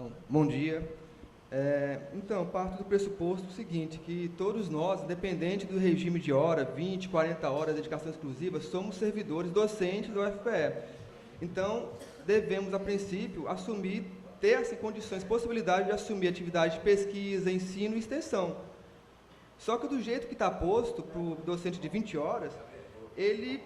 Então, bom dia. Então, parto do pressuposto seguinte, que todos nós, independente do regime de hora, 20, 40 horas, dedicação exclusiva, somos servidores docentes do UFPE. Então, devemos, a princípio, ter assim, condições, possibilidade de assumir atividade de pesquisa, ensino e extensão. Só que do jeito que está posto para o docente de 20 horas, ele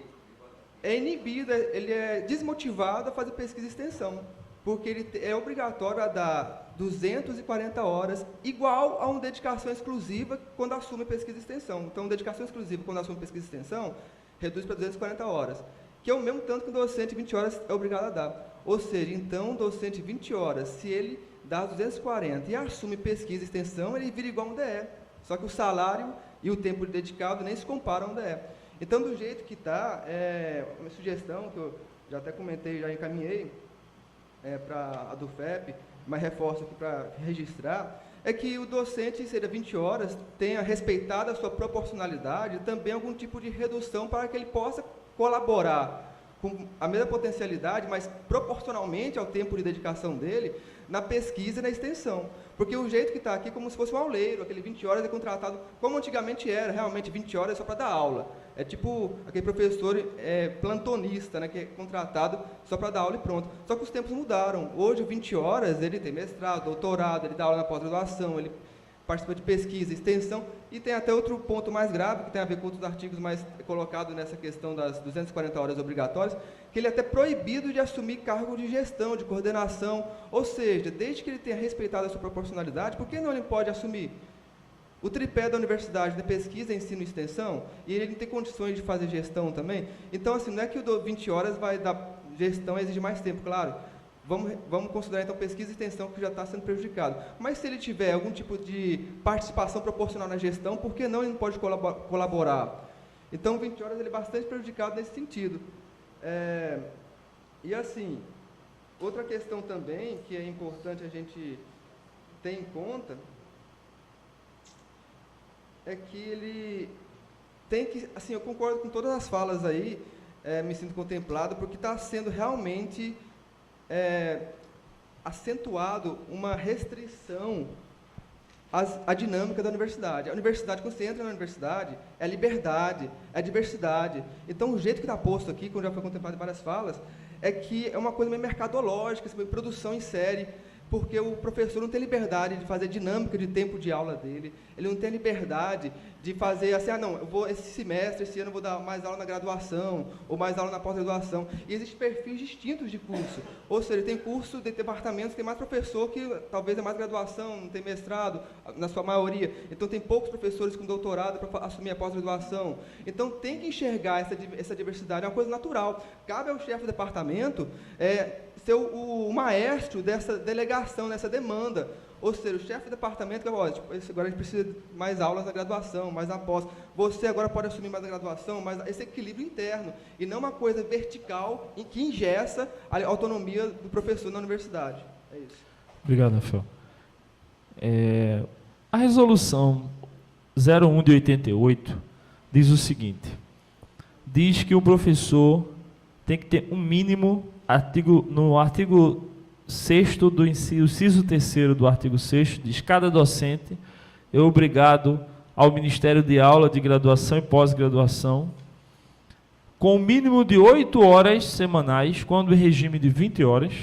é inibido, ele é desmotivado a fazer pesquisa e extensão, porque ele é obrigatório a dar 240 horas, igual a uma dedicação exclusiva quando assume pesquisa e extensão. Então, dedicação exclusiva quando assume pesquisa e extensão, reduz para 240 horas, que é o mesmo tanto que o docente de 20 horas é obrigado a dar. Ou seja, então, o docente de 20 horas, se ele dá 240 e assume pesquisa e extensão, ele vira igual a um DE. Só que o salário e o tempo dedicado nem se comparam a um DE. Então, do jeito que está, uma sugestão que eu já até comentei, já encaminhei para a do FEP, mas reforço aqui para registrar, é que o docente, seja 20 horas, tenha respeitado a sua proporcionalidade e também algum tipo de redução para que ele possa colaborar com a mesma potencialidade, mas proporcionalmente ao tempo de dedicação dele, na pesquisa e na extensão. Porque o jeito que está aqui é como se fosse um auleiro, aquele 20 horas é contratado, como antigamente era, realmente 20 horas é só para dar aula. É tipo aquele professor plantonista, né, que é contratado só para dar aula e pronto. Só que os tempos mudaram. Hoje, 20 horas, ele tem mestrado, doutorado, ele dá aula na pós-graduação, ele participa de pesquisa, extensão, e tem até outro ponto mais grave, que tem a ver com outros artigos mais colocados nessa questão das 240 horas obrigatórias, que ele é até proibido de assumir cargo de gestão, de coordenação, ou seja, desde que ele tenha respeitado a sua proporcionalidade, por que não ele pode assumir o tripé da universidade de pesquisa, ensino e extensão, e ele não tem condições de fazer gestão também? Então, assim, não é que o 20 horas vai dar gestão, exige mais tempo, claro. Vamos considerar, então, pesquisa e extensão, que já está sendo prejudicado. Mas, se ele tiver algum tipo de participação proporcional na gestão, por que não ele não pode colaborar? Então, 20 horas ele é bastante prejudicado nesse sentido. E, assim, outra questão também, que é importante a gente ter em conta, é que ele tem que... Assim, eu concordo com todas as falas aí, me sinto contemplado, porque está sendo realmente... acentuado uma restrição à dinâmica da universidade. A universidade, quando você entra na universidade, é liberdade, é diversidade. Então, o jeito que está posto aqui, como já foi contemplado em várias falas, é que é uma coisa meio mercadológica, produção em série, porque o professor não tem liberdade de fazer dinâmica de tempo de aula dele, ele não tem liberdade de fazer assim, não, eu vou esse semestre, esse ano eu vou dar mais aula na graduação, ou mais aula na pós-graduação, e existem perfis distintos de curso, ou seja, tem curso de departamentos que tem mais professor que talvez é mais graduação, não tem mestrado, na sua maioria, então tem poucos professores com doutorado para assumir a pós-graduação, então tem que enxergar essa diversidade, é uma coisa natural, cabe ao chefe do departamento ser o maestro dessa delegação, dessa demanda. Ou seja, o chefe do departamento que agora a gente precisa de mais aulas na graduação, mais na pós. Você agora pode assumir mais na graduação, mas esse equilíbrio interno, e não uma coisa vertical em que engessa a autonomia do professor na universidade. É isso. Obrigado, Rafael. A resolução 01 de 88 diz o seguinte: diz que o professor tem que ter um mínimo no artigo 6º do inciso 3º do artigo 6º, diz: cada docente é obrigado ao Ministério de Aula de Graduação e Pós-Graduação, com o mínimo de 8 horas semanais, quando em regime de 20 horas,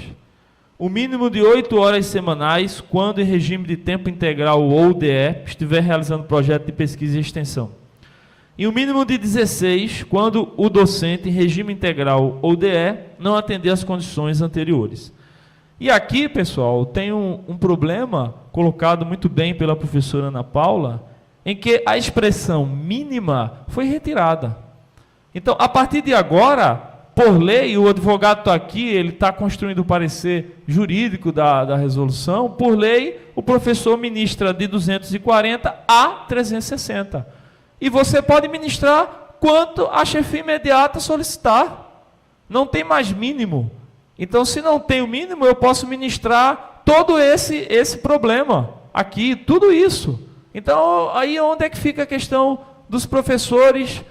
o mínimo de 8 horas semanais, quando em regime de tempo integral ou DE, estiver realizando projeto de pesquisa e extensão. E o mínimo de 16, quando o docente, em regime integral ou DE, não atender às condições anteriores. E aqui, pessoal, tem um problema colocado muito bem pela professora Ana Paula, em que a expressão mínima foi retirada. Então, a partir de agora, por lei, o advogado está aqui, ele está construindo o parecer jurídico da resolução, por lei, o professor ministra de 240 a 360. E você pode ministrar quanto a chefia imediata solicitar. Não tem mais mínimo. Então, se não tem o mínimo, eu posso ministrar todo esse problema aqui, tudo isso. Então, aí onde é que fica a questão dos professores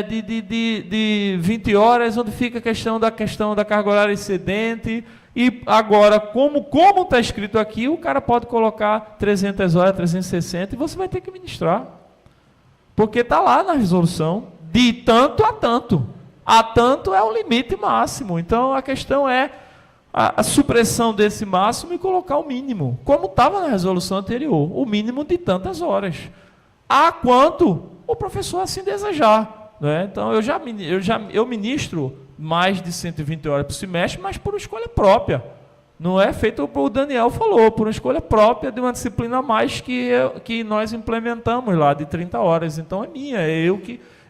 de 20 horas, onde fica a questão da carga horária excedente E agora, como está escrito aqui, o cara pode colocar 300 horas, 360, e você vai ter que ministrar. Porque está lá na resolução, de tanto a tanto. A tanto é o limite máximo. Então, a questão é a supressão desse máximo e colocar o mínimo, como estava na resolução anterior, o mínimo de tantas horas. A quanto o professor assim desejar. Né? Então, eu ministro mais de 120 horas por semestre, mas por escolha própria. Não é feito como o Daniel falou, por uma escolha própria de uma disciplina a mais que nós implementamos lá, de 30 horas. Então, é minha, é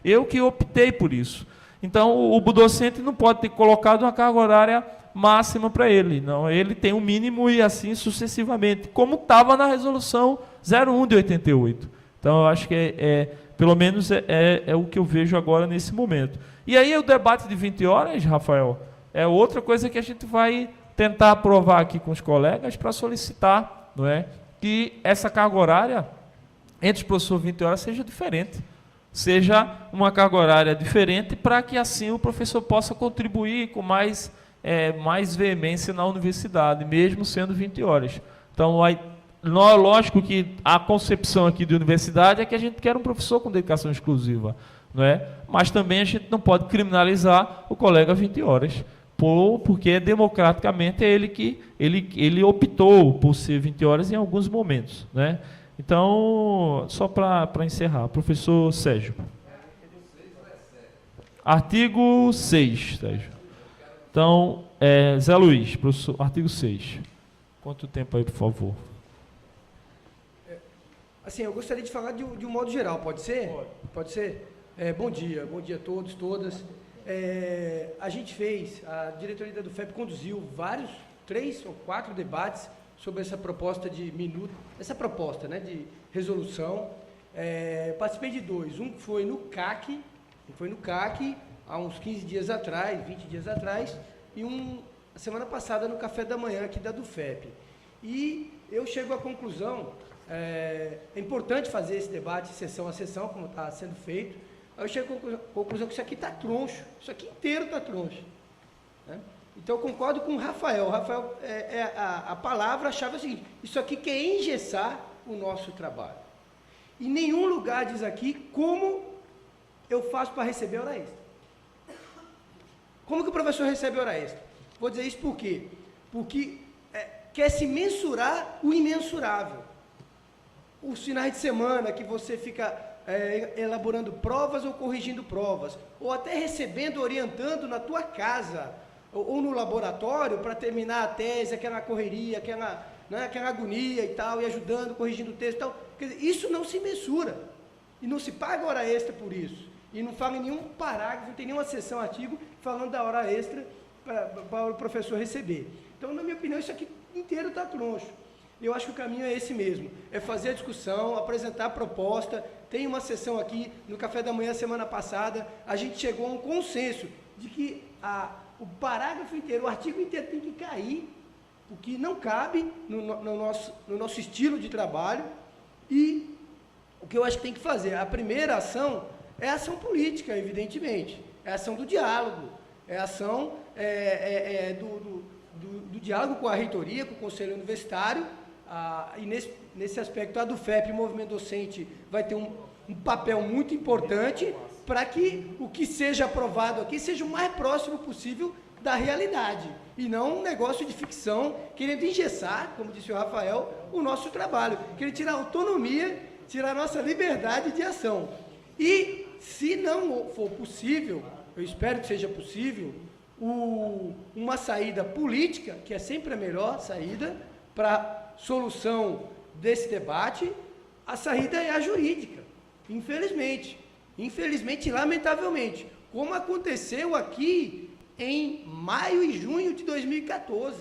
eu que optei por isso. Então, o docente não pode ter colocado uma carga horária máxima para ele. Não, ele tem um mínimo e assim sucessivamente, como estava na resolução 01 de 88. Então, eu acho que pelo menos é o que eu vejo agora nesse momento. E aí o debate de 20 horas, Rafael, é outra coisa que a gente vai tentar aprovar aqui com os colegas para solicitar, não é, que essa carga horária entre os professores 20 horas seja diferente. Seja uma carga horária diferente para que assim o professor possa contribuir com mais veemência na universidade, mesmo sendo 20 horas. Então, lógico que a concepção aqui de universidade é que a gente quer um professor com dedicação exclusiva, não é? Mas também a gente não pode criminalizar o colega 20 horas, porque democraticamente é ele optou por ser 20 horas em alguns momentos, né? Então, só para encerrar, professor Sérgio. Artigo 6, Sérgio. Então, Zé Luiz, professor, artigo 6. Quanto tempo aí, por favor? Assim, eu gostaria de falar de um modo geral, pode ser? Pode ser? Bom dia a todos, todas. A gente a diretoria da DUFEP conduziu 3 ou 4 debates sobre essa proposta de de resolução. Participei de 2. Um foi no CAC, há uns 15 dias atrás, 20 dias atrás, e a semana passada no café da manhã aqui da DUFEP. E eu chego à conclusão, é importante fazer esse debate sessão a sessão, como está sendo feito. Aí eu chego à conclusão que isso aqui está troncho, isso aqui inteiro está troncho. Né? Então eu concordo com o Rafael. O Rafael, a palavra-chave é a seguinte: isso aqui quer engessar o nosso trabalho. Em nenhum lugar diz aqui como eu faço para receber hora extra. Como que o professor recebe hora extra? Vou dizer isso por quê? Porque quer se mensurar o imensurável. Os finais de semana que você fica elaborando provas ou corrigindo provas, ou até recebendo, orientando na tua casa, ou no laboratório para terminar a tese, aquela correria, aquela agonia e tal, e ajudando, corrigindo o texto e tal. Quer dizer, isso não se mensura. E não se paga hora extra por isso. E não fala em nenhum parágrafo, não tem nenhuma seção, artigo, falando da hora extra para o professor receber. Então, na minha opinião, isso aqui inteiro está troncho. Eu acho que o caminho é esse mesmo, é fazer a discussão, apresentar a proposta. Tem uma sessão aqui, no café da manhã, semana passada, a gente chegou a um consenso de que o parágrafo inteiro, o artigo inteiro tem que cair, o que não cabe no nosso estilo de trabalho. E o que eu acho que tem que fazer, a primeira ação é a ação política, evidentemente, é a ação do diálogo, é a ação do diálogo com a reitoria, com o conselho universitário. E nesse aspecto a DUFEP, o movimento docente, vai ter um papel muito importante para que o que seja aprovado aqui seja o mais próximo possível da realidade, e não um negócio de ficção, querendo engessar, como disse o Rafael, o nosso trabalho, querendo tirar a autonomia, tirar a nossa liberdade de ação. E, se não for possível, eu espero que seja possível, uma saída política, que é sempre a melhor saída para solução desse debate, a saída é a jurídica, infelizmente e lamentavelmente, como aconteceu aqui em maio e junho de 2014,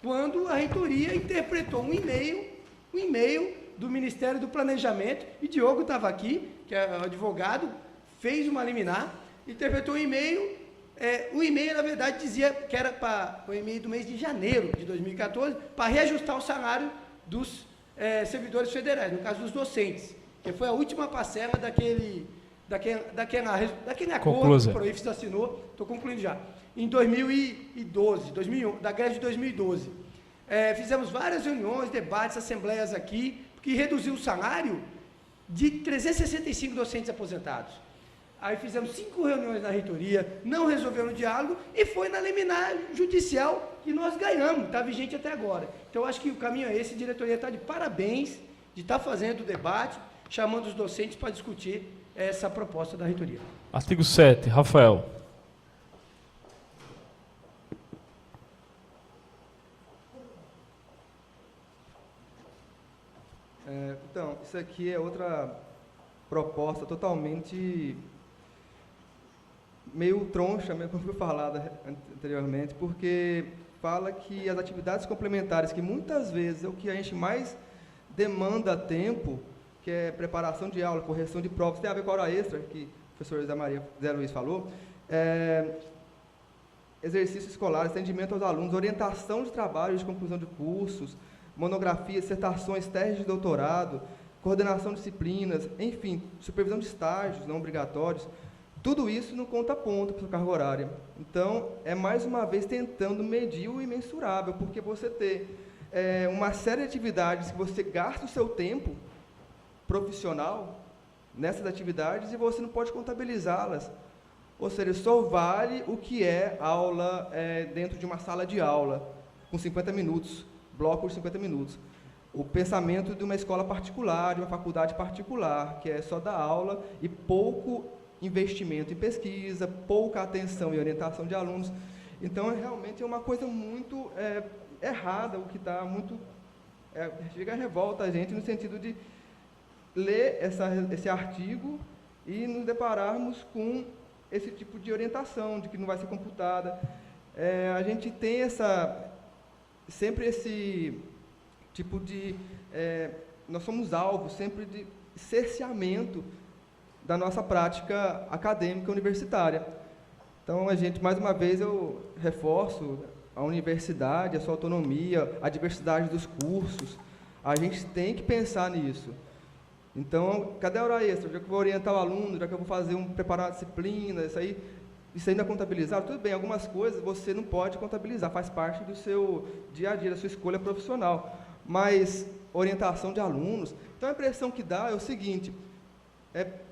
quando a reitoria interpretou um e-mail do Ministério do Planejamento, e Diogo estava aqui, que é advogado, fez uma liminar, interpretou o e-mail. O e-mail, na verdade, dizia que era para o e-mail do mês de janeiro de 2014, para reajustar o salário dos servidores federais, no caso dos docentes, que foi a última parcela daquele acordo Conclua, que o Proifes assinou, estou concluindo já, em 2012, da greve de 2012. Fizemos várias reuniões, debates, assembleias aqui, que reduziu o salário de 365 docentes aposentados. Aí fizemos 5 reuniões na reitoria, não resolveu no diálogo e foi na liminar judicial que nós ganhamos, está vigente até agora. Então, eu acho que o caminho é esse, a diretoria está de parabéns de estar fazendo o debate, chamando os docentes para discutir essa proposta da reitoria. Artigo 7, Rafael. Então, isso aqui é outra proposta totalmente meio troncha, como foi falado anteriormente, porque fala que as atividades complementares, que muitas vezes é o que a gente mais demanda tempo, que é preparação de aula, correção de provas, tem a ver com a hora extra, que o professor Zé Luiz falou, exercícios escolares, atendimento aos alunos, orientação de trabalho, de conclusão de cursos, monografias, dissertações, testes de doutorado, coordenação de disciplinas, enfim, supervisão de estágios não obrigatórios, tudo isso não conta ponto para a sua carga horária. Então, é mais uma vez tentando medir o imensurável, porque você ter uma série de atividades que você gasta o seu tempo profissional nessas atividades e você não pode contabilizá-las. Ou seja, só vale o que é aula dentro de uma sala de aula, com 50 minutos, bloco de 50 minutos. O pensamento de uma escola particular, de uma faculdade particular, que é só dar aula e pouco investimento em pesquisa, pouca atenção e orientação de alunos. Então, realmente é uma coisa muito errada, o que está muito... chega a revolta a gente no sentido de ler esse artigo e nos depararmos com esse tipo de orientação, de que não vai ser computada. A gente tem sempre esse tipo de... nós somos alvos sempre de cerceamento da nossa prática acadêmica universitária. Então, mais uma vez, eu reforço a universidade, a sua autonomia, a diversidade dos cursos. A gente tem que pensar nisso. Então, cadê a hora extra? Já que eu vou orientar o aluno, já que eu vou preparar a disciplina, isso aí não é contabilizado? Tudo bem, algumas coisas você não pode contabilizar, faz parte do seu dia a dia, da sua escolha profissional. Mas, orientação de alunos... Então, a impressão que dá é o seguinte...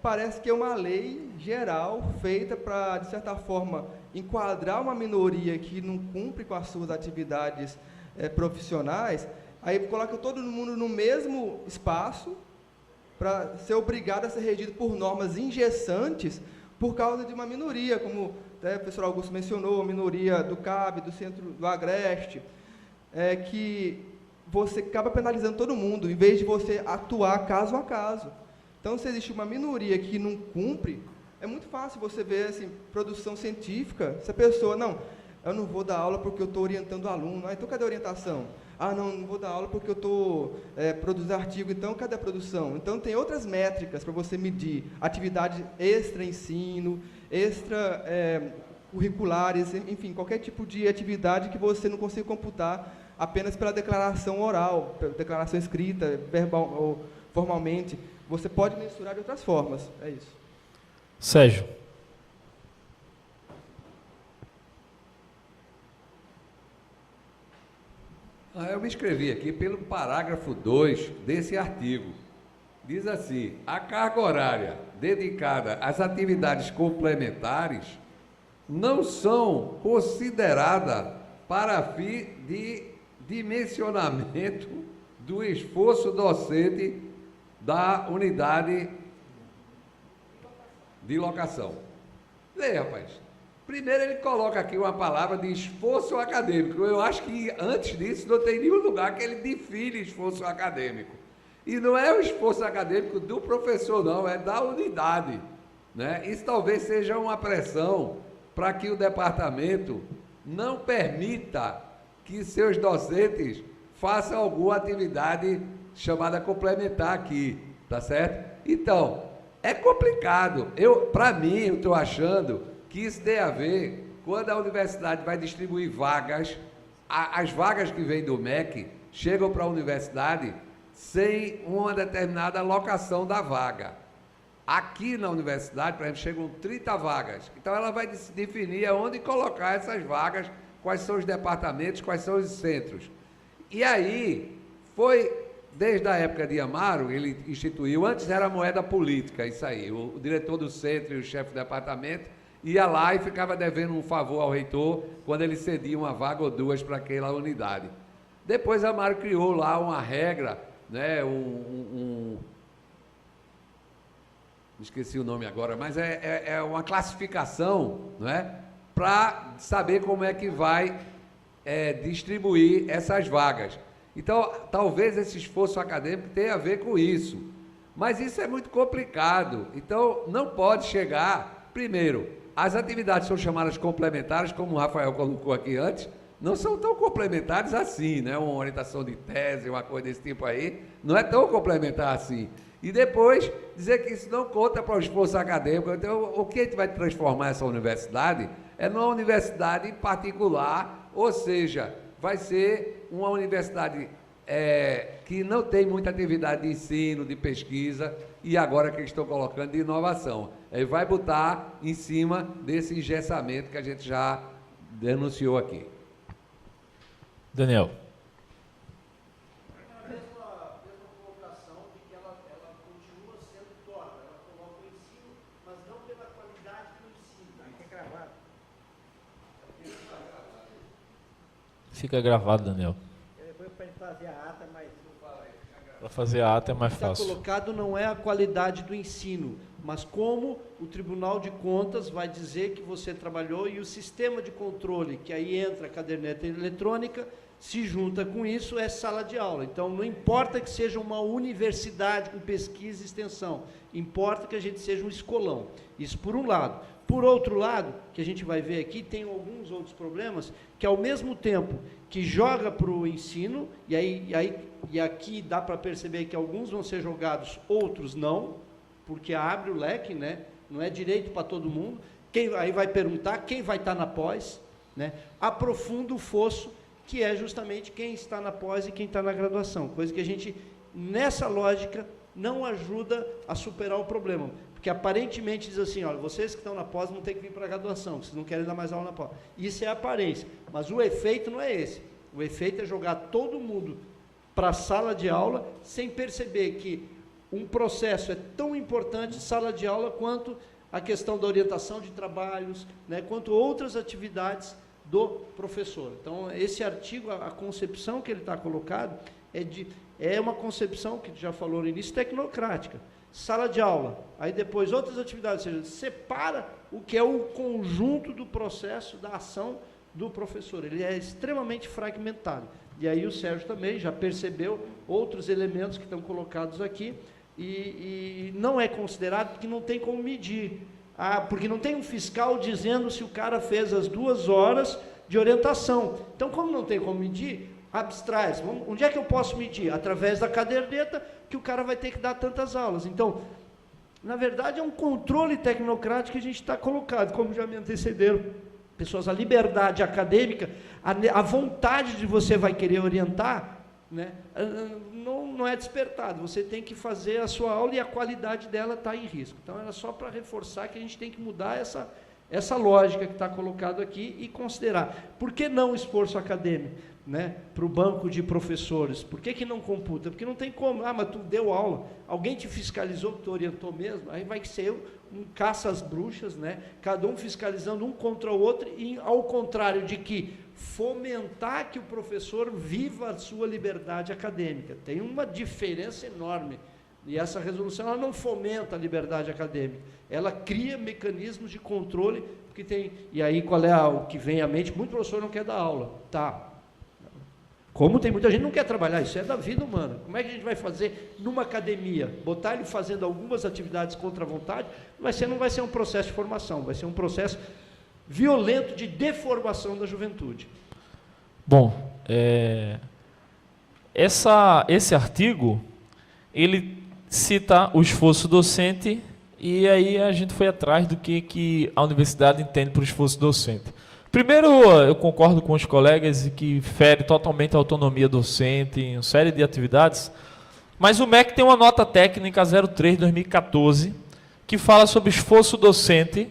parece que é uma lei geral feita para, de certa forma, enquadrar uma minoria que não cumpre com as suas atividades profissionais, aí coloca todo mundo no mesmo espaço para ser obrigado a ser regido por normas engessantes por causa de uma minoria, como o professor Augusto mencionou, a minoria do CAB, do Centro do Agreste, que você acaba penalizando todo mundo, em vez de você atuar caso a caso. Então, se existe uma minoria que não cumpre, é muito fácil você ver, assim, produção científica, se a pessoa, não, eu não vou dar aula porque eu estou orientando o aluno, então cadê a orientação? Não vou dar aula porque eu estou produzindo artigo, então cadê a produção? Então, tem outras métricas para você medir, atividade extra-ensino, extra-curriculares, enfim, qualquer tipo de atividade que você não consiga computar apenas pela declaração oral, pela declaração escrita, verbal ou formalmente. Você pode mensurar de outras formas, é isso. Sérgio. Eu me inscrevi aqui pelo parágrafo 2 desse artigo. Diz assim: a carga horária dedicada às atividades complementares não são consideradas para fim de dimensionamento do esforço docente da unidade de locação. Vê, rapaz. Primeiro ele coloca aqui uma palavra de esforço acadêmico. Eu acho que antes disso não tem nenhum lugar que ele define esforço acadêmico. E não é o esforço acadêmico do professor, não, é da unidade, né? Isso talvez seja uma pressão para que o departamento não permita que seus docentes façam alguma atividade chamada complementar aqui, tá certo? Então, é complicado. Para mim, eu estou achando que isso tem a ver quando a universidade vai distribuir vagas, as vagas que vêm do MEC chegam para a universidade sem uma determinada alocação da vaga. Aqui na universidade, por exemplo, chegam 30 vagas. Então, ela vai definir aonde colocar essas vagas, quais são os departamentos, quais são os centros. E aí, desde a época de Amaro, ele instituiu, antes era moeda política, isso aí, o diretor do centro e o chefe do departamento ia lá e ficava devendo um favor ao reitor quando ele cedia uma vaga ou duas para aquela unidade. Depois Amaro criou lá uma regra, né, esqueci o nome agora, mas é uma classificação, não é, para saber como é que vai distribuir essas vagas. Então, talvez esse esforço acadêmico tenha a ver com isso, mas isso é muito complicado. Então, não pode chegar, primeiro, as atividades são chamadas complementares, como o Rafael colocou aqui antes, não são tão complementares assim, né? Uma orientação de tese, uma coisa desse tipo aí, não é tão complementar assim. E depois, dizer que isso não conta para o esforço acadêmico. Então, o que a gente vai transformar essa universidade é numa universidade particular, ou seja, vai ser uma universidade que não tem muita atividade de ensino, de pesquisa, e agora que estão colocando de inovação. Ele vai botar em cima desse engessamento que a gente já denunciou aqui. Daniel. A mesma colocação de que ela continua sendo torta, ela coloca o ensino, mas não pela qualidade do ensino. Aqui é gravado. Fica gravado, Daniel. Depois para fazer a ata, mas Para fazer a ata é mais está fácil. colocado não é a qualidade do ensino, mas como o Tribunal de Contas vai dizer que você trabalhou e o sistema de controle, que aí entra a caderneta eletrônica, se junta com isso, é sala de aula. Então, não importa que seja uma universidade com pesquisa e extensão, importa que a gente seja um escolão. Isso por um lado. Por outro lado, que a gente vai ver aqui, tem alguns outros problemas, que ao mesmo tempo que joga para o ensino, e aqui dá para perceber que alguns vão ser jogados, outros não, porque abre o leque, né? Não é direito para todo mundo. Aí vai perguntar quem vai estar na pós, né? Aprofunda o fosso, que é justamente quem está na pós e quem está na graduação, coisa que a gente, nessa lógica, não ajuda a superar o problema, porque aparentemente diz assim, olha, vocês que estão na pós vão ter que vir para a graduação, vocês não querem dar mais aula na pós. Isso é a aparência, mas o efeito não é esse. O efeito é jogar todo mundo para a sala de aula, sem perceber que um processo é tão importante, sala de aula, quanto a questão da orientação de trabalhos, né, quanto outras atividades do professor. Então, esse artigo, a concepção que ele está colocado, é uma concepção, que já falou no início, tecnocrática. Sala de aula, aí depois outras atividades, ou seja, separa o que é o conjunto do processo, da ação do professor. Ele é extremamente fragmentado. E aí o Sérgio também já percebeu outros elementos que estão colocados aqui, e não é considerado porque não tem como medir. Porque não tem um fiscal dizendo se o cara fez as 2 horas de orientação. Então, como não tem como medir, abstrai. Onde é que eu posso medir? Através da caderneta, que o cara vai ter que dar tantas aulas. Então, na verdade, é um controle tecnocrático que a gente está colocado, como já me antecederam pessoas, a liberdade acadêmica, a vontade de você vai querer orientar, né, não é despertado. Você tem que fazer a sua aula e a qualidade dela está em risco. Então, era só para reforçar que a gente tem que mudar essa lógica que está colocado aqui e considerar. Por que não esforço acadêmico, né, para o banco de professores? Por que não computa? Porque não tem como. Mas tu deu aula, alguém te fiscalizou, que tu orientou mesmo, aí vai ser um caça às bruxas, né, cada um fiscalizando um contra o outro, e ao contrário de que fomentar que o professor viva a sua liberdade acadêmica. Tem uma diferença enorme. E essa resolução ela não fomenta a liberdade acadêmica, ela cria mecanismos de controle, porque tem. E aí qual é o que vem à mente? Muito professor não quer dar aula. Tá. Como tem muita gente que não quer trabalhar, isso é da vida humana. Como é que a gente vai fazer numa academia? Botar ele fazendo algumas atividades contra a vontade, não vai ser um processo de formação, vai ser um processo violento de deformação da juventude. Bom, esse artigo, ele cita o esforço docente, e aí a gente foi atrás do que a universidade entende por esforço docente. Primeiro, eu concordo com os colegas que fere totalmente a autonomia docente em uma série de atividades, mas o MEC tem uma nota técnica 03/2014, que fala sobre esforço docente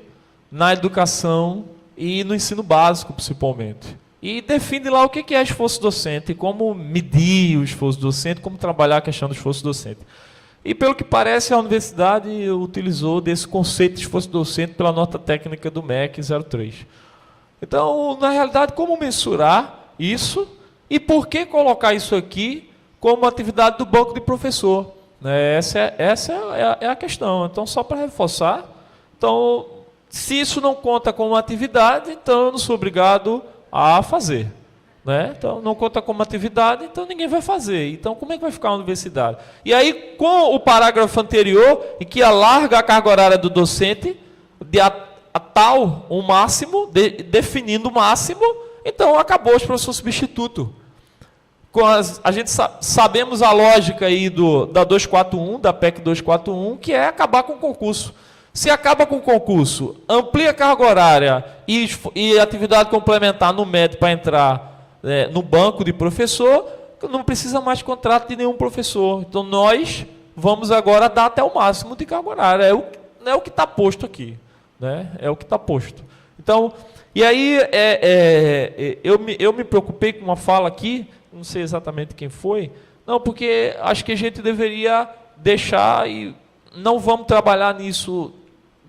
na educação e no ensino básico, principalmente. E define lá o que é esforço docente, como medir o esforço docente, como trabalhar a questão do esforço docente. E, pelo que parece, a universidade utilizou desse conceito de esforço docente pela nota técnica do MEC 03. Então, na realidade, como mensurar isso e por que colocar isso aqui como atividade do banco de professor? Essa é a questão. Então, só para reforçar, então, se isso não conta como atividade, então eu não sou obrigado a fazer. Né? Então, não conta como atividade, então ninguém vai fazer. Então, como é que vai ficar a universidade? E aí, com o parágrafo anterior, em que alarga a carga horária do docente de a tal, um máximo, definindo o máximo, então acabou os professores substitutos. A gente sabemos a lógica aí da 241, da PEC 241, que é acabar com o concurso. Se acaba com o concurso, amplia a carga horária e atividade complementar no médio para entrar no banco de professor, não precisa mais de contrato de nenhum professor. Então, nós vamos agora dar até o máximo de carga horária. É o que está posto aqui. Né? É o que está posto. Então, e aí, eu me preocupei com uma fala aqui, não sei exatamente quem foi, não, porque acho que a gente deveria deixar e não vamos trabalhar nisso.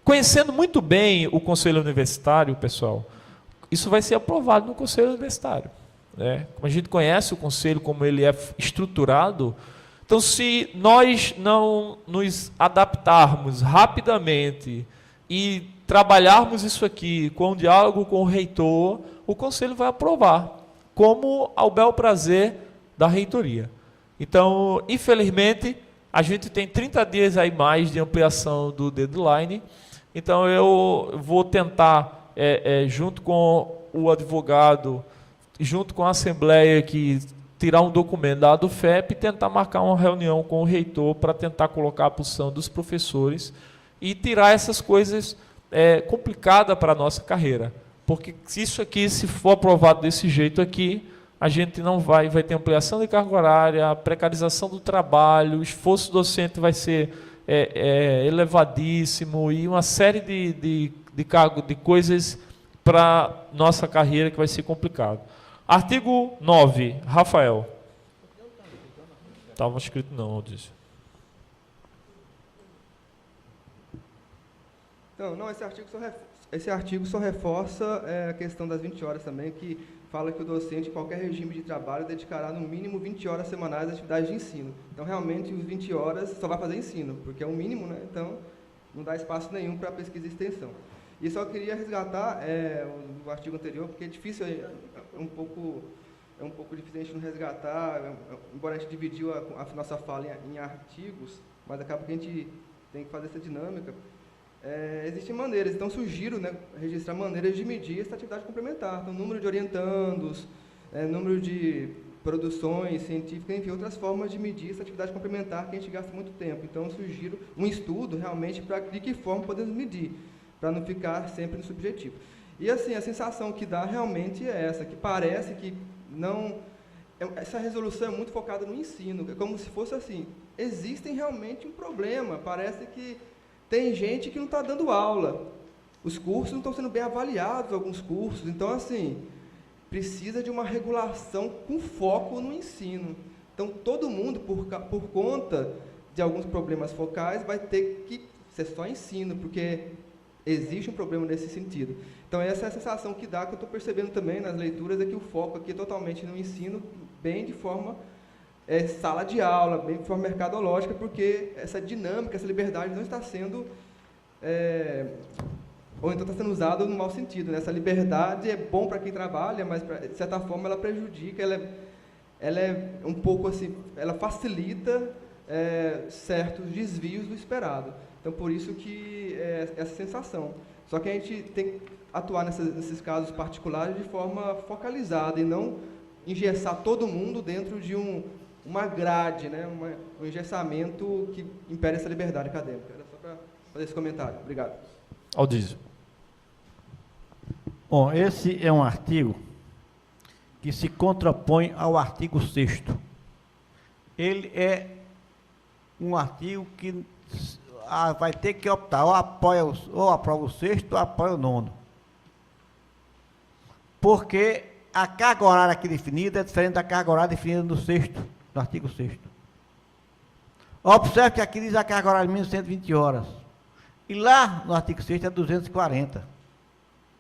Conhecendo muito bem o Conselho Universitário, pessoal, isso vai ser aprovado no Conselho Universitário. Né? Como a gente conhece o Conselho, como ele é estruturado, então, se nós não nos adaptarmos rapidamente e trabalharmos isso aqui com um diálogo com o reitor, o Conselho vai aprovar, como ao bel prazer da reitoria. Então, infelizmente, a gente tem 30 dias aí mais de ampliação do deadline. Então, eu vou tentar, junto com o advogado, junto com a Assembleia, que tirar um documento da do FEP e tentar marcar uma reunião com o reitor para tentar colocar a posição dos professores e tirar essas coisas complicadas para a nossa carreira. Porque se isso aqui, se for aprovado desse jeito aqui, a gente não vai ter ampliação de carga horária, precarização do trabalho, o esforço docente vai ser elevadíssimo e uma série de coisas para nossa carreira que vai ser complicado. Artigo 9, Rafael. Estava escrito não, Aldício. Então, não, esse artigo só reforça a questão das 20 horas também, que fala que o docente, em qualquer regime de trabalho, dedicará no mínimo 20 horas semanais às atividades de ensino. Então, realmente, os 20 horas só vai fazer ensino, porque é o mínimo, né? Então, não dá espaço nenhum para pesquisa e extensão. E só queria resgatar o artigo anterior, porque é difícil, é um pouco difícil a gente não resgatar, embora a gente dividiu a nossa fala em artigos, mas acaba que a gente tem que fazer essa dinâmica. Existem maneiras, então sugiro, né, registrar maneiras de medir essa atividade complementar, então número de orientandos, número de produções científicas, enfim, outras formas de medir essa atividade complementar que a gente gasta muito tempo. Então, sugiro um estudo realmente para de que forma podemos medir, para não ficar sempre no subjetivo. E assim, a sensação que dá realmente é essa, que parece que não... Essa resolução é muito focada no ensino, é como se fosse assim, existem realmente um problema, parece que tem gente que não está dando aula, os cursos não estão sendo bem avaliados, alguns cursos, então assim, precisa de uma regulação com foco no ensino. Então, todo mundo, por conta de alguns problemas focais, vai ter que ser só ensino, porque existe um problema nesse sentido. Então, essa é a sensação que dá, que eu estou percebendo também nas leituras, é que o foco aqui é totalmente no ensino, bem de forma sala de aula, bem de forma mercadológica, porque essa dinâmica, essa liberdade não está sendo, ou então está sendo usada no mau sentido. Né? Essa liberdade é bom para quem trabalha, mas, de certa forma, ela prejudica, ela é um pouco assim, ela facilita certos desvios do esperado. Então, por isso que essa sensação. Só que a gente tem que atuar nesses casos particulares de forma focalizada e não engessar todo mundo dentro de uma grade, né? Um engessamento que impede essa liberdade acadêmica. Era só para fazer esse comentário. Obrigado. Aldísio. Bom, esse é um artigo que se contrapõe ao artigo 6º. Ele é um artigo que vai ter que optar, ou aprova o sexto ou apoia o nono. Porque a carga horária aqui definida é diferente da carga horária definida no artigo 6º. Observe que aqui diz a carga horária mínima 120 horas. E lá no artigo 6º é 240.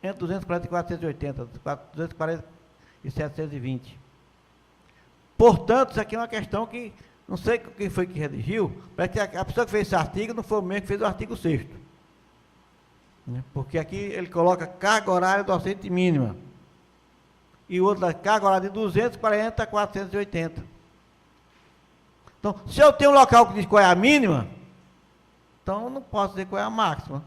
Entre 240 e 480, 240 e 720. Portanto, isso aqui é uma questão que, não sei quem foi que redigiu, parece que a pessoa que fez esse artigo não foi o mesmo que fez o artigo 6º. Porque aqui ele coloca carga horária docente mínima. E o outro, carga horária de 240 a 480. Então, se eu tenho um local que diz qual é a mínima, então eu não posso dizer qual é a máxima.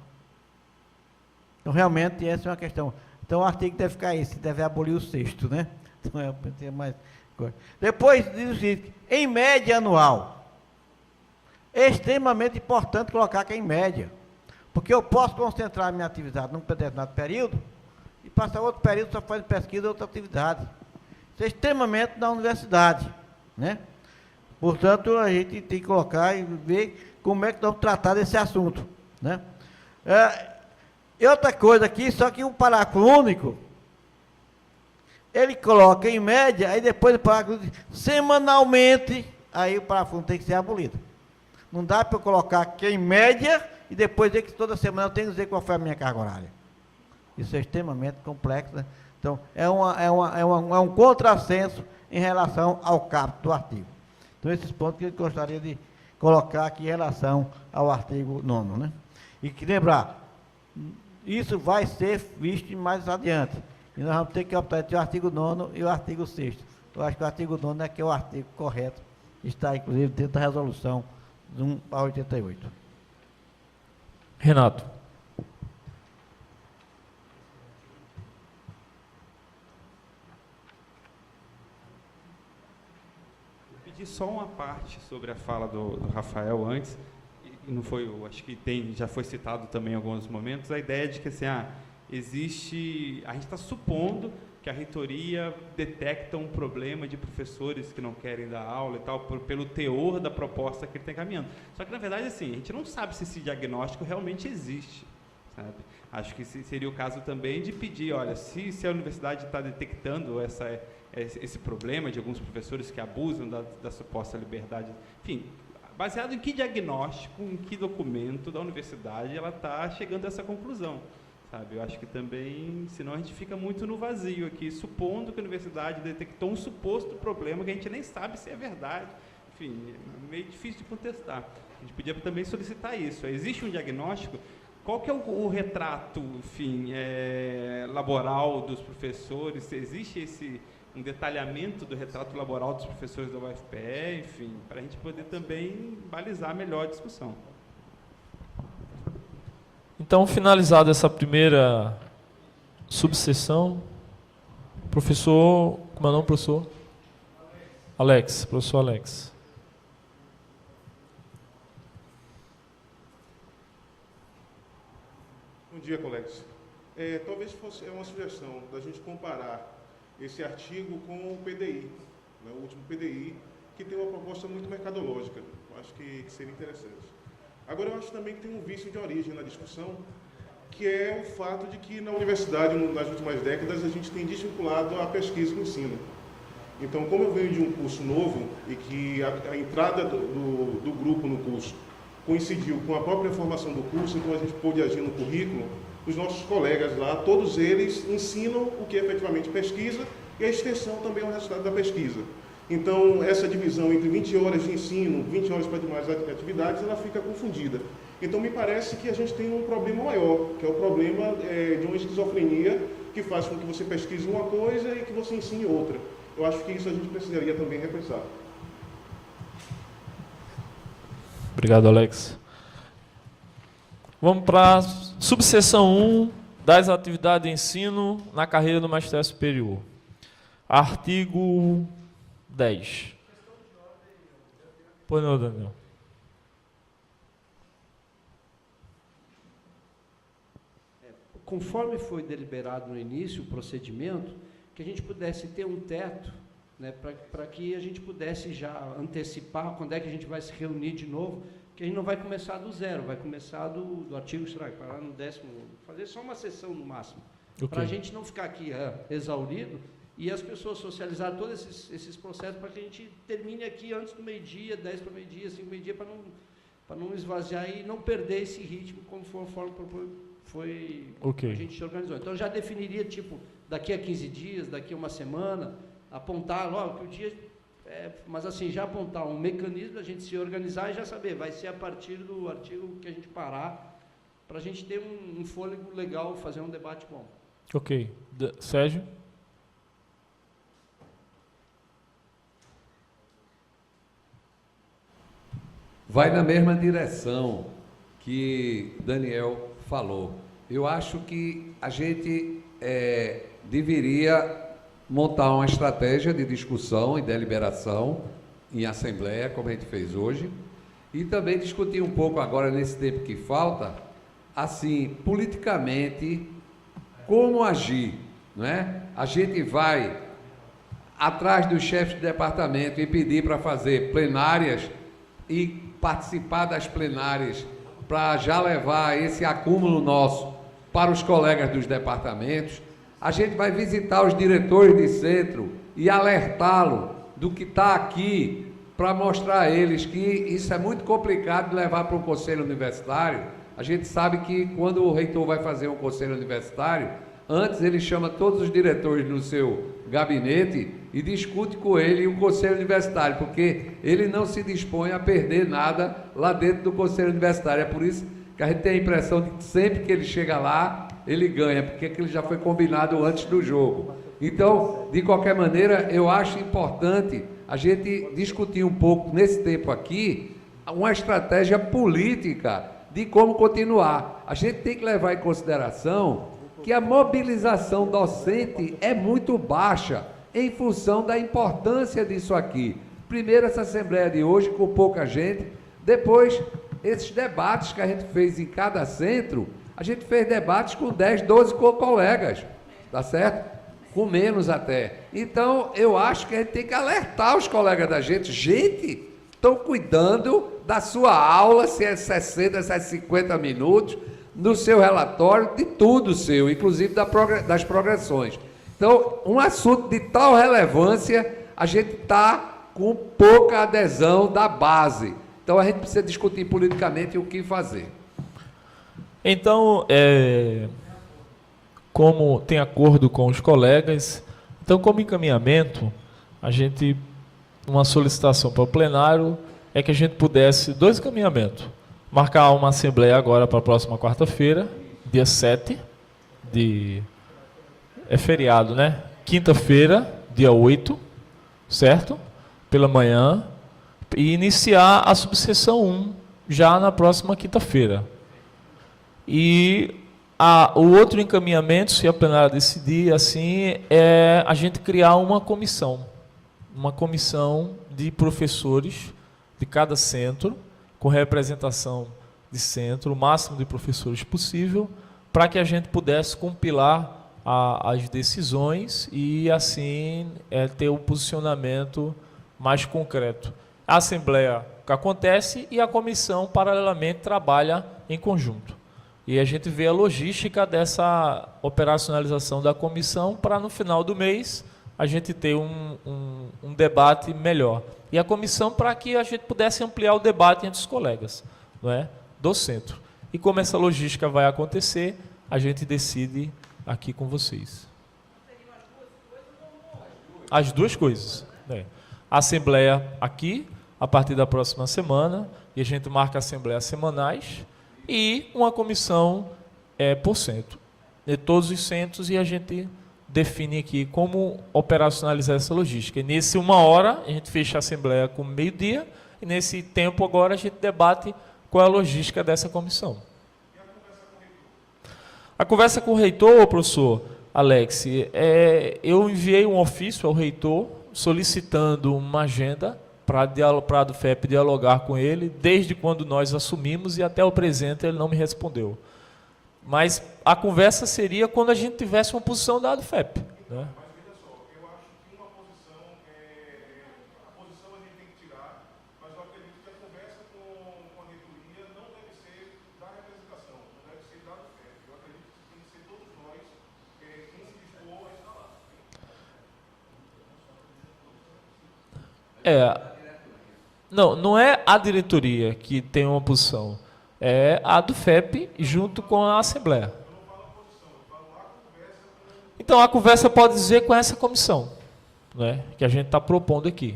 Então, realmente, essa é uma questão. Então, o artigo deve ficar esse, deve abolir o 6º, né? Então, eu pensei mais coisa. Depois, diz o seguinte, em média anual. É extremamente importante colocar que é em média. Porque eu posso concentrar a minha atividade num determinado período e passar outro período só fazendo pesquisa ou outra atividade. Isso é extremamente na universidade, né? Portanto, a gente tem que colocar e ver como é que nós vamos tratar desse assunto, né? E outra coisa aqui, só que um parágrafo único, ele coloca em média, aí depois o parágrafo diz, semanalmente, aí o parágrafo único tem que ser abolido. Não dá para eu colocar que em média e depois dizer que toda semana eu tenho que dizer qual foi a minha carga horária. Isso é extremamente complexo, né? Então, é um contrassenso em relação ao caput do artigo. Então, esses pontos que eu gostaria de colocar aqui em relação ao artigo 9º, né? E que lembrar, isso vai ser visto mais adiante. E nós vamos ter que optar entre o artigo 9º e o artigo 6º. Eu acho que o artigo 9º é que é o artigo correto. Está, inclusive, dentro da resolução 1/88. Renato. Pedi só uma parte sobre a fala do Rafael antes, e não foi, acho que já foi citado também em alguns momentos, a ideia de que assim, a gente está supondo que a reitoria detecta um problema de professores que não querem dar aula e tal, pelo teor da proposta que ele está encaminhando. Só que, na verdade, assim, a gente não sabe se esse diagnóstico realmente existe, sabe? Acho que seria o caso também de pedir, olha, se a universidade está detectando esse problema de alguns professores que abusam da suposta liberdade, enfim, baseado em que diagnóstico, em que documento da universidade ela está chegando a essa conclusão, sabe? Eu acho que também, senão a gente fica muito no vazio aqui, supondo que a universidade detectou um suposto problema que a gente nem sabe se é verdade, enfim, é meio difícil de contestar. A gente podia também solicitar isso. Existe um diagnóstico? Qual que é o retrato, enfim, laboral dos professores? Existe um detalhamento do retrato laboral dos professores da UFPE, enfim, para a gente poder também balizar melhor a discussão. Então, finalizada essa primeira subseção, professor, como é o nome, professor? Alex, professor Alex. Bom dia, colegas. Talvez fosse uma sugestão da gente comparar esse artigo com o PDI, né, o último PDI, que tem uma proposta muito mercadológica. Eu acho que seria interessante. Agora, eu acho também que tem um vício de origem na discussão, que é o fato de que na universidade, nas últimas décadas, a gente tem desvinculado a pesquisa e o ensino. Então, como eu venho de um curso novo e que a entrada do grupo no curso coincidiu com a própria formação do curso, então a gente pôde agir no currículo, os nossos colegas lá, todos eles ensinam o que é efetivamente pesquisa e a extensão também é o resultado da pesquisa. Então, essa divisão entre 20 horas de ensino, 20 horas para demais atividades, ela fica confundida. Então, me parece que a gente tem um problema maior, que é o problema de uma esquizofrenia que faz com que você pesquise uma coisa e que você ensine outra. Eu acho que isso a gente precisaria também repensar. Obrigado, Alex. Vamos para a subseção 1 das atividades de ensino na carreira do magistério superior. Artigo 10. Pois não, Daniel. Conforme foi deliberado no início o procedimento, que a gente pudesse ter um teto, né, para que a gente pudesse já antecipar quando é que a gente vai se reunir de novo, que a gente não vai começar do zero, vai começar do artigo strike, parar no 10º, fazer só uma sessão no máximo, para a gente não ficar aqui exaurido e as pessoas socializar todos esses processos para que a gente termine aqui antes do meio-dia, 10 para meio-dia, 5 para meio-dia, para não esvaziar e não perder esse ritmo conforme a gente se organizou. Então, eu já definiria, tipo, daqui a 15 dias, daqui a uma semana, apontar logo que o dia... mas assim, já apontar um mecanismo, a gente se organizar e já saber, vai ser a partir do artigo que a gente parar, para a gente ter um fôlego legal, fazer um debate bom. Ok. Sérgio? Vai na mesma direção que Daniel falou. Eu acho que a gente deveria montar uma estratégia de discussão e deliberação em assembleia, como a gente fez hoje, e também discutir um pouco agora, nesse tempo que falta, assim, politicamente, como agir, não é? A gente vai atrás dos chefes de departamento e pedir para fazer plenárias e participar das plenárias para já levar esse acúmulo nosso para os colegas dos departamentos. A gente vai visitar os diretores de centro e alertá-lo do que está aqui para mostrar a eles que isso é muito complicado de levar para o conselho universitário. A gente sabe que quando o reitor vai fazer um conselho universitário, antes ele chama todos os diretores no seu gabinete e discute com ele o conselho universitário, porque ele não se dispõe a perder nada lá dentro do conselho universitário. É por isso que a gente tem a impressão de que sempre que ele chega lá, ele ganha, porque aquilo já foi combinado antes do jogo. Então, de qualquer maneira, eu acho importante a gente discutir um pouco, nesse tempo aqui, uma estratégia política de como continuar. A gente tem que levar em consideração que a mobilização docente é muito baixa em função da importância disso aqui. Primeiro, essa assembleia de hoje, com pouca gente. Depois, esses debates que a gente fez em cada centro, a gente fez debates com 10, 12 colegas, tá certo? Com menos até. Então, eu acho que a gente tem que alertar os colegas da gente. Gente, estão cuidando da sua aula, se é 60, se é 50 minutos, no seu relatório, de tudo seu, inclusive das progressões. Então, um assunto de tal relevância, a gente está com pouca adesão da base. Então, a gente precisa discutir politicamente o que fazer. Então, como tem acordo com os colegas, então, como encaminhamento, uma solicitação para o plenário é que a gente pudesse, 2 encaminhamentos, marcar uma assembleia agora para a próxima quarta-feira, dia 7, é feriado, né? Quinta-feira, dia 8, certo? Pela manhã, e iniciar a subseção 1 já na próxima quinta-feira. E o outro encaminhamento, se a plenária decidir assim, é a gente criar uma comissão de professores de cada centro, com representação de centro, o máximo de professores possível, para que a gente pudesse compilar as decisões e, assim, ter um posicionamento mais concreto. A assembleia que acontece e a comissão, paralelamente, trabalha em conjunto. E a gente vê a logística dessa operacionalização da comissão para, no final do mês, a gente ter um debate melhor. E a comissão para que a gente pudesse ampliar o debate entre os colegas, não é? Do centro. E como essa logística vai acontecer, a gente decide aqui com vocês. As duas coisas. Né? A assembleia aqui, a partir da próxima semana, e a gente marca assembleias semanais, e uma comissão por centro. De todos os centros, e a gente define aqui como operacionalizar essa logística. E nesse 1 hora, a gente fecha a assembleia com meio-dia, e nesse tempo agora a gente debate qual é a logística dessa comissão. A conversa com o reitor, professor Alex, eu enviei um ofício ao reitor solicitando uma agenda para a do FEP dialogar com ele, desde quando nós assumimos e até o presente ele não me respondeu. Mas a conversa seria quando a gente tivesse uma posição da do FEP. Né? Mas veja só, eu acho que uma posição, a posição a gente tem que tirar, mas eu acredito que a conversa com a reitoria Não é a diretoria que tem uma posição, é a do FEP junto com a Assembleia. Então a conversa pode dizer com essa comissão, né, que a gente está propondo aqui.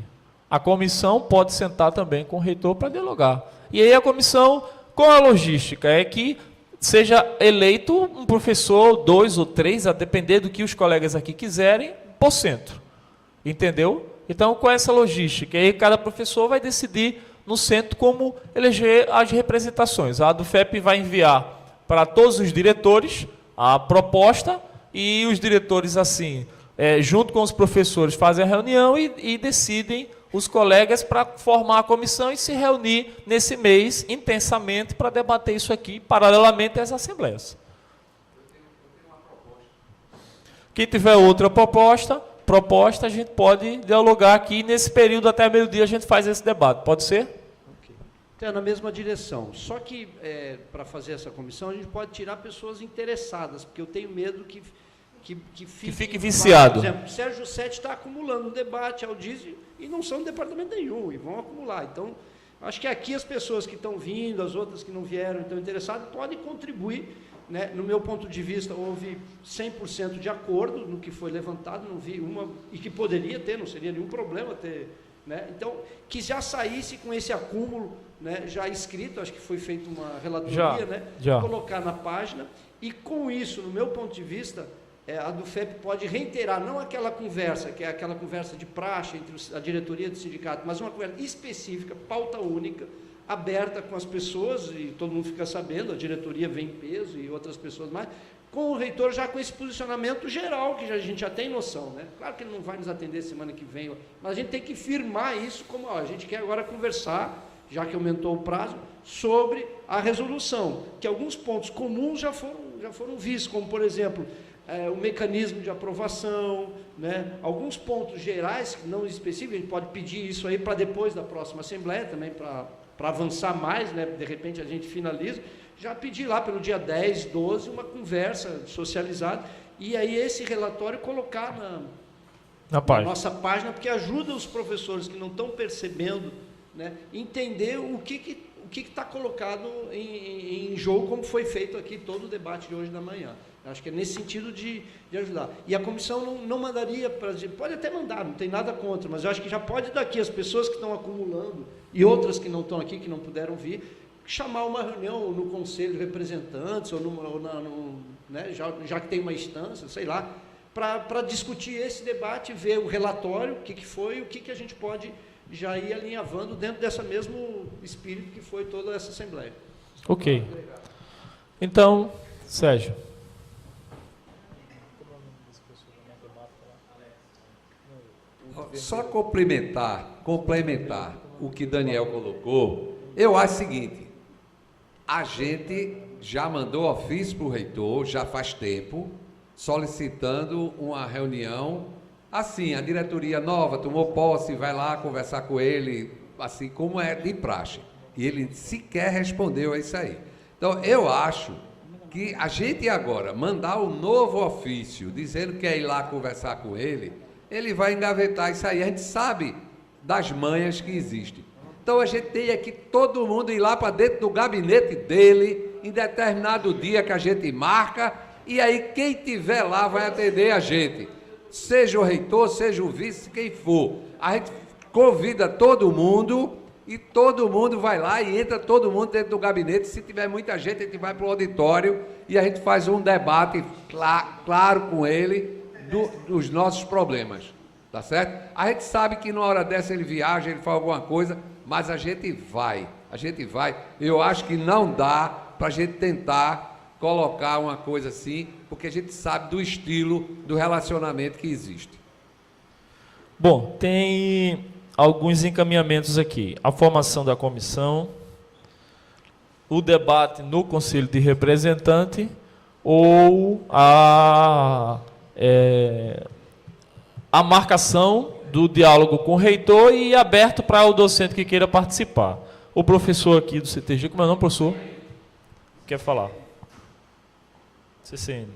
A comissão pode sentar também com o reitor para dialogar. E aí a comissão, qual a logística? É que seja eleito um professor, 2 ou 3, a depender do que os colegas aqui quiserem, por centro. Entendeu? Então, com essa logística, aí cada professor vai decidir no centro como eleger as representações. A do FEP vai enviar para todos os diretores a proposta e os diretores, assim, junto com os professores, fazem a reunião e decidem os colegas para formar a comissão e se reunir nesse mês intensamente para debater isso aqui, paralelamente às assembleias. Quem tiver outra proposta, a gente pode dialogar aqui. Nesse período, até meio-dia, a gente faz esse debate. Pode ser? Okay. Então, é na mesma direção. Só que, para fazer essa comissão, a gente pode tirar pessoas interessadas, porque eu tenho medo que fique viciado. Por exemplo, o Sérgio Sete está acumulando um debate ao diesel e não são de departamento nenhum, e vão acumular. Então, acho que aqui as pessoas que estão vindo, as outras que não vieram, estão interessadas, podem contribuir, né? No meu ponto de vista, houve 100% de acordo no que foi levantado, não vi uma, e que poderia ter, não seria nenhum problema ter, né? Então, que já saísse com esse acúmulo, né, já escrito, acho que foi feita uma relatoria, já. Colocar na página, e com isso, no meu ponto de vista, a do FEP pode reiterar, não aquela conversa, que é aquela conversa de praxe entre a diretoria do sindicato, mas uma conversa específica, pauta única, aberta com as pessoas, e todo mundo fica sabendo, a diretoria vem em peso e outras pessoas mais, com o reitor já com esse posicionamento geral, que a gente já tem noção, né? Claro que ele não vai nos atender semana que vem, mas a gente tem que firmar isso como, a gente quer agora conversar, já que aumentou o prazo, sobre a resolução, que alguns pontos comuns já foram vistos, como, por exemplo, o mecanismo de aprovação, né? Alguns pontos gerais, não específicos, a gente pode pedir isso aí para depois da próxima Assembleia, também para avançar mais, né? De repente a gente finaliza, já pedir lá pelo dia 10, 12, uma conversa socializada, e aí esse relatório colocar na nossa página, porque ajuda os professores que não estão percebendo, né, entender o que está colocado em jogo, como foi feito aqui todo o debate de hoje da manhã. Acho que é nesse sentido de ajudar. E a comissão não mandaria para... Pode até mandar, não tem nada contra, mas eu acho que já pode daqui as pessoas que estão acumulando e outras que não estão aqui, que não puderam vir, chamar uma reunião no Conselho de Representantes, ou né, já que tem uma instância, sei lá, para discutir esse debate, ver o relatório, o que foi, o que a gente pode já ir alinhavando dentro desse mesmo espírito que foi toda essa Assembleia. Ok. Então, Sérgio. Só complementar o que Daniel colocou, eu acho o seguinte, a gente já mandou ofício para o reitor, já faz tempo, solicitando uma reunião, assim, a diretoria nova tomou posse, vai lá conversar com ele, assim como é de praxe, e ele sequer respondeu a isso aí. Então, eu acho que a gente agora mandar um novo ofício, dizendo que é ir lá conversar com ele vai engavetar isso aí. A gente sabe das manhas que existem. Então a gente tem aqui todo mundo ir lá para dentro do gabinete dele, em determinado dia que a gente marca, e aí quem tiver lá vai atender a gente. Seja o reitor, seja o vice, quem for. A gente convida todo mundo e todo mundo vai lá e entra todo mundo dentro do gabinete. Se tiver muita gente, a gente vai para o auditório e a gente faz um debate claro com ele, dos nossos problemas, tá certo? A gente sabe que numa hora dessa ele viaja, ele faz alguma coisa, mas a gente vai. Eu acho que não dá para a gente tentar colocar uma coisa assim, porque a gente sabe do estilo do relacionamento que existe. Bom, tem alguns encaminhamentos aqui. A formação da comissão, o debate no Conselho de Representante ou a marcação do diálogo com o reitor e aberto para o docente que queira participar. O professor aqui do CTG, como é o nome, professor? Quer falar? CCN.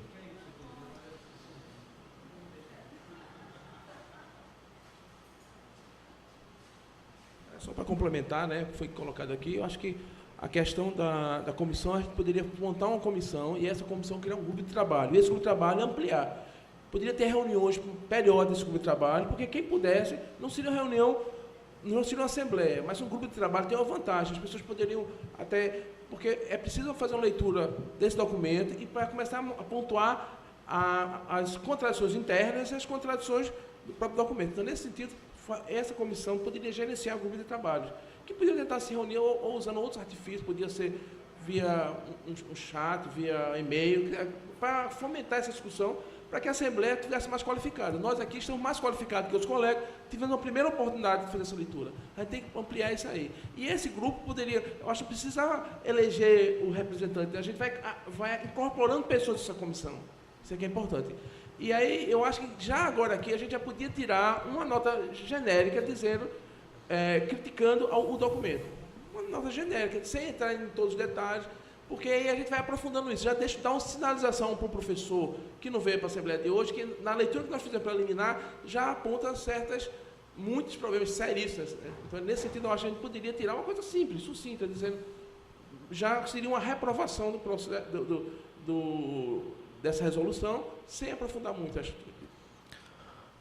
só para complementar, né, o que foi colocado aqui, eu acho que a questão da comissão, a gente poderia montar uma comissão e essa comissão criar um grupo de trabalho. E esse grupo de trabalho ampliar. Poderia ter reuniões periódicas desse grupo de trabalho, porque quem pudesse, não seria uma reunião, não seria uma assembleia, mas um grupo de trabalho tem uma vantagem. As pessoas poderiam até... Porque é preciso fazer uma leitura desse documento e para começar a pontuar as contradições internas e as contradições do próprio documento. Então, nesse sentido, essa comissão poderia gerenciar o grupo de trabalho, que poderia tentar se reunir ou usando outros artifícios, podia ser via um chat, via e-mail, para fomentar essa discussão, para que a Assembleia tivesse mais qualificada. Nós aqui estamos mais qualificados que os colegas, tivemos uma primeira oportunidade de fazer essa leitura. A gente tem que ampliar isso aí. E esse grupo poderia, eu acho que precisa eleger o representante. A gente vai incorporando pessoas dessa comissão. Isso aqui é importante. E aí, eu acho que já agora aqui, a gente já podia tirar uma nota genérica dizendo, criticando o documento. Uma nota genérica, sem entrar em todos os detalhes, porque aí a gente vai aprofundando isso. Já deixa dar uma sinalização para o professor que não veio para a Assembleia de hoje, que na leitura que nós fizemos preliminar, já aponta muitos problemas seríssimos. Né? Então, nesse sentido, eu acho que a gente poderia tirar uma coisa simples, sucinta, dizendo, já seria uma reprovação do processo, dessa resolução, sem aprofundar muito. Acho.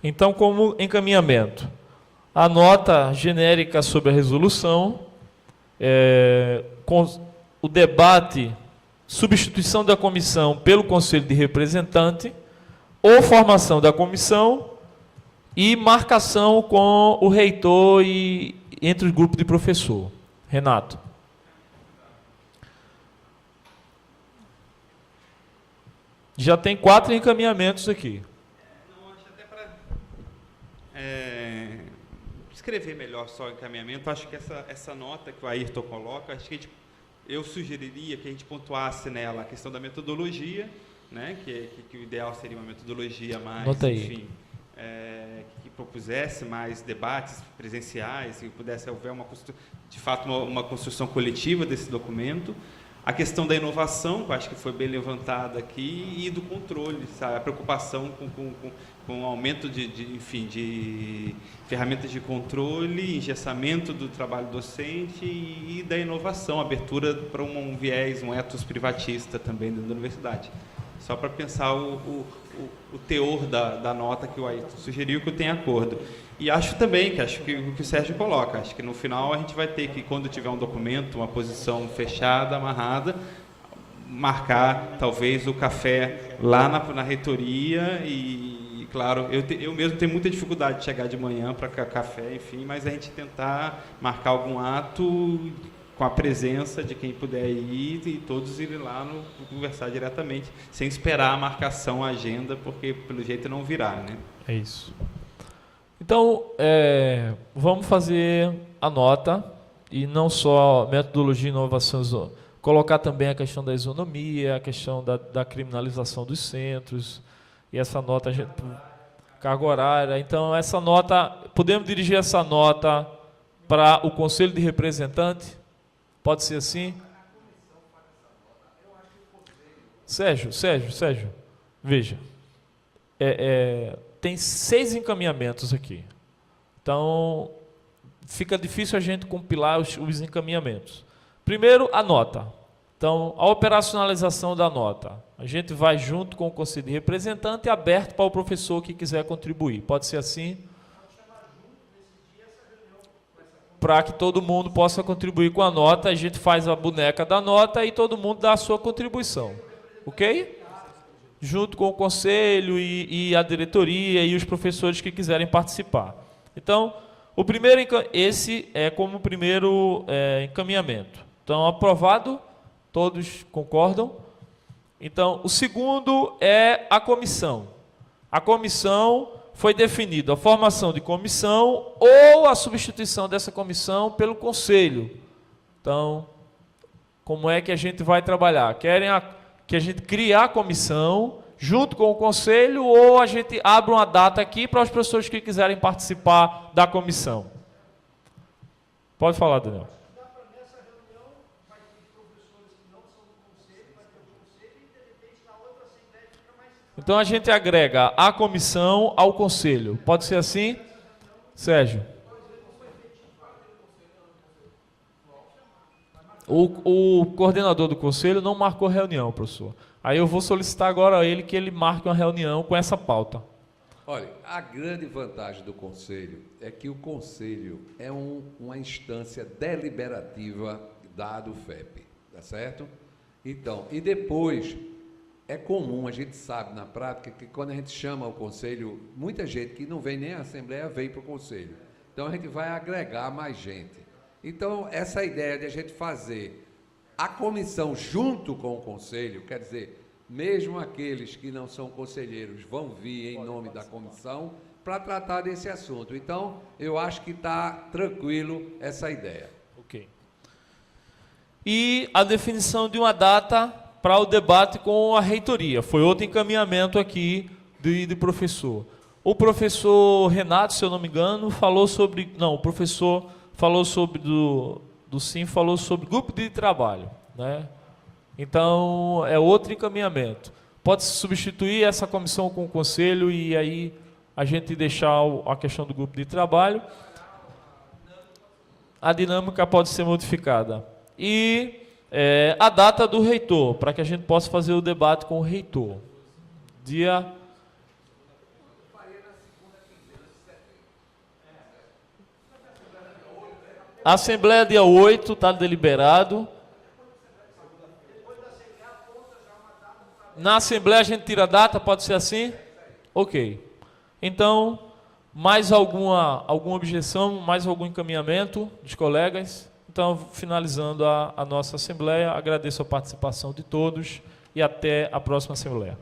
Então, como encaminhamento, a nota genérica sobre a resolução, com o debate, substituição da comissão pelo Conselho de Representante, ou formação da comissão e marcação com o reitor e entre os grupos de professor. Renato. Já tem 4 encaminhamentos aqui. Não, acho até para escrever melhor só o encaminhamento, acho que essa nota que o Ayrton coloca, acho que eu sugeriria que a gente pontuasse nela a questão da metodologia, né, que o ideal seria uma metodologia mais, enfim, que propusesse mais debates presenciais, que pudesse haver de fato uma construção coletiva desse documento. A questão da inovação, que eu acho que foi bem levantada aqui, e do controle, sabe? A preocupação com o aumento de ferramentas de controle, engessamento do trabalho docente e da inovação, abertura para um viés, um ethos privatista também dentro da universidade. Só para pensar o teor da nota que o Ayrton sugeriu, que eu tenho acordo. E acho também, que o que o Sérgio coloca, acho que no final a gente vai ter que, quando tiver um documento, uma posição fechada, amarrada, marcar talvez o café lá na reitoria e, claro, eu mesmo tenho muita dificuldade de chegar de manhã para café, enfim, mas a gente tentar marcar algum ato com a presença de quem puder ir e todos irem lá conversar diretamente, sem esperar a marcação, a agenda, porque pelo jeito não virá, né? É isso. Então, vamos fazer a nota, e não só metodologia e inovação, colocar também a questão da isonomia, a questão da criminalização dos centros, e essa nota, carga horária. Então, essa nota, podemos dirigir essa nota para o Conselho de Representantes? Pode ser assim? Sérgio, veja. Tem 6 encaminhamentos aqui. Então, fica difícil a gente compilar os encaminhamentos. Primeiro, a nota. Então, a operacionalização da nota. A gente vai junto com o Conselho de Representante, aberto para o professor que quiser contribuir. Pode ser assim? Para que todo mundo possa contribuir com a nota, a gente faz a boneca da nota e todo mundo dá a sua contribuição. Ok? Junto com o conselho e a diretoria e os professores que quiserem participar. Então, esse é como primeiro encaminhamento. Então, aprovado, todos concordam? Então, o segundo é a comissão. A comissão foi definida a formação de comissão ou a substituição dessa comissão pelo conselho. Então, como é que a gente vai trabalhar? Querem que a gente crie a comissão junto com o conselho ou a gente abre uma data aqui para as pessoas que quiserem participar da comissão? Pode falar, Daniel. Então a gente agrega a comissão ao conselho. Pode ser assim? Sérgio. O coordenador do conselho não marcou reunião, professor. Aí eu vou solicitar agora a ele que ele marque uma reunião com essa pauta. Olha, a grande vantagem do conselho é que o conselho é uma instância deliberativa do FEP, tá certo? Então, e depois, é comum, a gente sabe na prática que quando a gente chama o conselho, muita gente que não vem nem à Assembleia vem para o conselho. Então, a gente vai agregar mais gente. Então, essa ideia de a gente fazer a comissão junto com o conselho, quer dizer, mesmo aqueles que não são conselheiros vão vir em nome da comissão para tratar desse assunto. Então, eu acho que está tranquilo essa ideia. Ok. E a definição de uma data para o debate com a reitoria. Foi outro encaminhamento aqui do professor. O professor Renato, se eu não me engano, falou sobre... Não, o professor falou sobre do SIM, falou sobre grupo de trabalho, né? Então, é outro encaminhamento. Pode-se substituir essa comissão com o conselho e aí a gente deixar a questão do grupo de trabalho. A dinâmica pode ser modificada. E a data do reitor, para que a gente possa fazer o debate com o reitor. A Assembleia dia 8, está deliberado. Na Assembleia a gente tira a data, pode ser assim? Ok. Então, mais alguma objeção, mais algum encaminhamento dos colegas? Então, finalizando a nossa Assembleia, agradeço a participação de todos e até a próxima Assembleia.